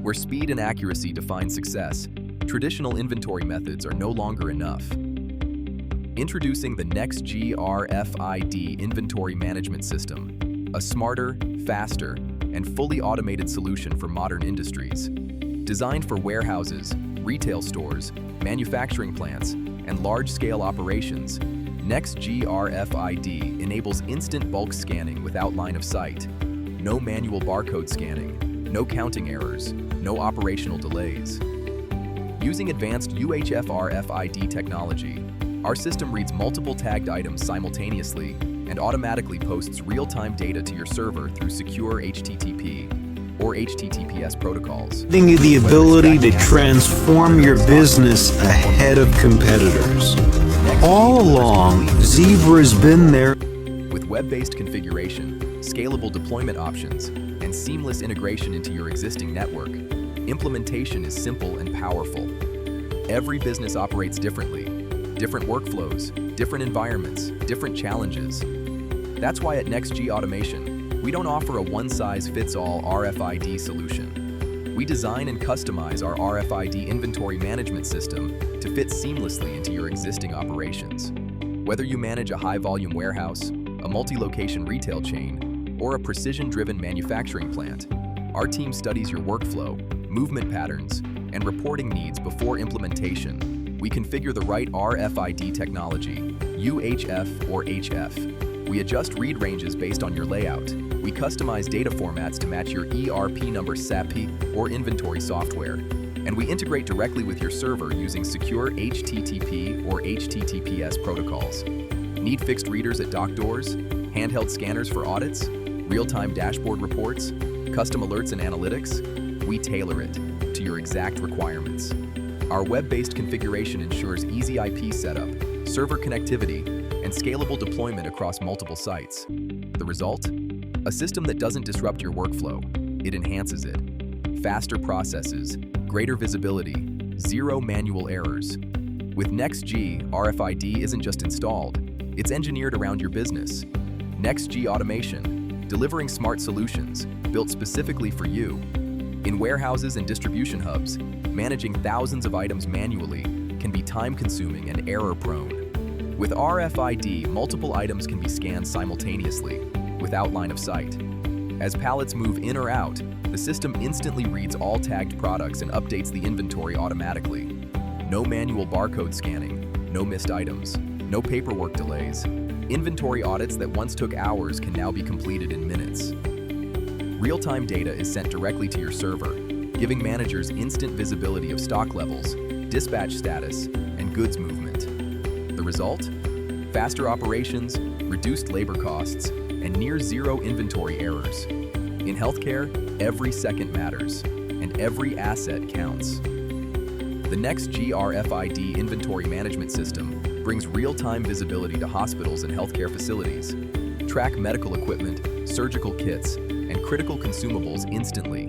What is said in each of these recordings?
Where speed and accuracy define success, traditional inventory methods are no longer enough. Introducing the Nex-G RFID Inventory Management System, a smarter, faster, and fully automated solution for modern industries. Designed for warehouses, retail stores, manufacturing plants, and large-scale operations, Nex-G RFID enables instant bulk scanning without line of sight, no manual barcode scanning, no counting errors, no operational delays. Using advanced UHF RFID technology, our system reads multiple tagged items simultaneously and automatically posts real-time data to your server through secure HTTP or HTTPS protocols. Giving you the ability to transform your business ahead of competitors. All along, Zebra's been there. With web-based configuration, scalable deployment options, and seamless integration into your existing network, implementation is simple and powerful. Every business operates differently. Different workflows, different environments, different challenges. That's why at Nex-G Automation, we don't offer a one-size-fits-all RFID solution. We design and customize our RFID Inventory Management System to fit seamlessly into your existing operations. Whether you manage a high-volume warehouse, a multi-location retail chain, or a precision-driven manufacturing plant, our team studies your workflow, movement patterns, and reporting needs before implementation. We configure the right RFID technology, UHF or HF. We adjust read ranges based on your layout. We customize data formats to match your ERP number SAP or inventory software. And we integrate directly with your server using secure HTTP or HTTPS protocols. Need fixed readers at dock doors? Handheld scanners for audits? Real-time dashboard reports? Custom alerts and analytics? We tailor it to your exact requirements. Our web-based configuration ensures easy IP setup, server connectivity, and scalable deployment across multiple sites. The result? A system that doesn't disrupt your workflow, it enhances it. Faster processes, greater visibility, zero manual errors. With Nex-G, RFID isn't just installed, it's engineered around your business. Nex-G Automation, delivering smart solutions built specifically for you. In warehouses and distribution hubs, managing thousands of items manually can be time-consuming and error-prone. With RFID, multiple items can be scanned simultaneously, without line of sight. As pallets move in or out, the system instantly reads all tagged products and updates the inventory automatically. No manual barcode scanning, no missed items, no paperwork delays. Inventory audits that once took hours can now be completed in minutes. Real-time data is sent directly to your server, giving managers instant visibility of stock levels, dispatch status, and goods movement. The result? Faster operations, reduced labor costs, and near-zero inventory errors. In healthcare, every second matters, and every asset counts. The Nex-G RFID Inventory Management System brings real-time visibility to hospitals and healthcare facilities. Track medical equipment, surgical kits, and critical consumables instantly,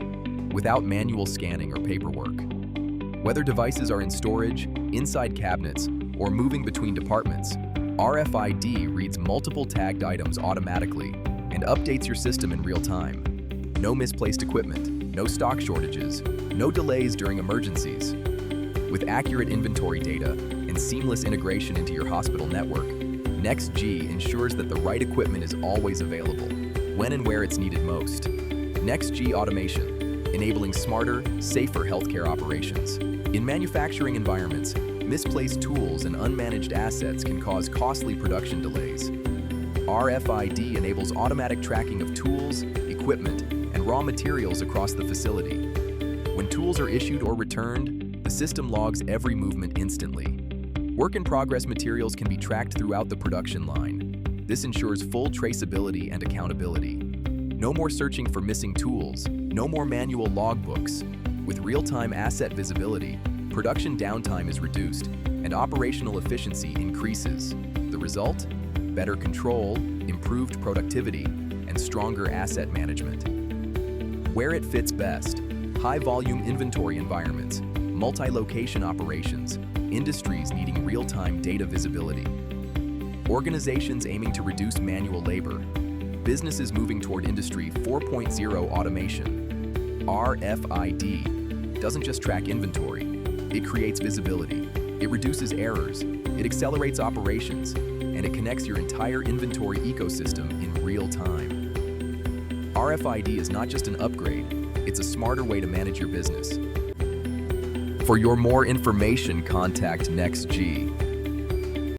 without manual scanning or paperwork. Whether devices are in storage, inside cabinets, or moving between departments, RFID reads multiple tagged items automatically and updates your system in real time. No misplaced equipment, no stock shortages, no delays during emergencies. With accurate inventory data and seamless integration into your hospital network, Nex-G ensures that the right equipment is always available, when and where it's needed most. Nex-G Automation, enabling smarter, safer healthcare operations. In manufacturing environments, misplaced tools and unmanaged assets can cause costly production delays. RFID enables automatic tracking of tools, equipment, and raw materials across the facility. When tools are issued or returned, the system logs every movement instantly. Work-in-progress materials can be tracked throughout the production line. This ensures full traceability and accountability. No more searching for missing tools, no more manual logbooks. With real-time asset visibility, production downtime is reduced and operational efficiency increases. The result? Better control, improved productivity, and stronger asset management. Where it fits best: high-volume inventory environments, multi-location operations, industries needing real-time data visibility. Organizations aiming to reduce manual labor, businesses moving toward Industry 4.0 automation. RFID, doesn't just track inventory, it creates visibility, it reduces errors, it accelerates operations, and it connects your entire inventory ecosystem in real time. RFID is not just an upgrade, it's a smarter way to manage your business. For your more information, contact Nex-G.